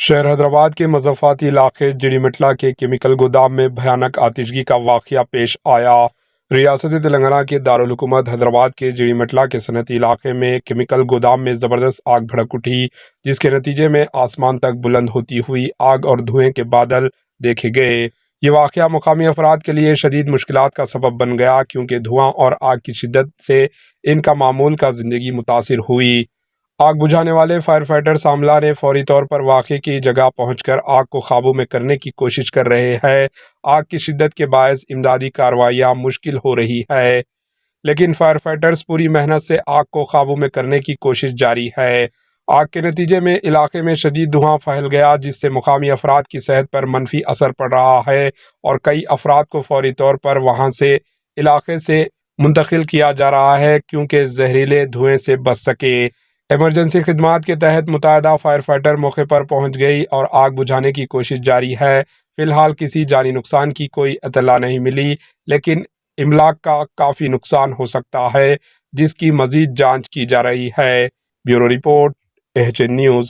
شہر حیدرآباد کے مضافاتی علاقے جڑی مٹلا کے کیمیکل گودام میں بھیانک آتشگی کا واقعہ پیش آیا۔ ریاست تلنگانہ کے دارالحکومت حیدرآباد کے جڑی مٹلا کے صنعتی علاقے میں کیمیکل گودام میں زبردست آگ بھڑک اٹھی، جس کے نتیجے میں آسمان تک بلند ہوتی ہوئی آگ اور دھوئیں کے بادل دیکھے گئے۔ یہ واقعہ مقامی افراد کے لیے شدید مشکلات کا سبب بن گیا، کیونکہ دھواں اور آگ کی شدت سے ان کا معمول کا زندگی متاثر ہوئی۔ آگ بجھانے والے فائر فائٹرز عملہ نے فوری طور پر واقعے کی جگہ پہنچ کر آگ کو قابو میں کرنے کی کوشش کر رہے ہیں۔ آگ کی شدت کے باعث امدادی کارروائیاں مشکل ہو رہی ہے، لیکن فائر فائٹرز پوری محنت سے آگ کو قابو میں کرنے کی کوشش جاری ہے۔ آگ کے نتیجے میں علاقے میں شدید دھواں پھیل گیا، جس سے مقامی افراد کی صحت پر منفی اثر پڑ رہا ہے اور کئی افراد کو فوری طور پر وہاں سے علاقے سے منتقل کیا جا رہا ہے کیونکہ زہریلے دھوئیں سے بچ سکے۔ ایمرجنسی خدمات کے تحت متعدد فائر فائٹر موقع پر پہنچ گئی اور آگ بجھانے کی کوشش جاری ہے۔ فی الحال کسی جانی نقصان کی کوئی اطلاع نہیں ملی، لیکن املاک کا کافی نقصان ہو سکتا ہے، جس کی مزید جانچ کی جا رہی ہے۔ Bureau report, H N news.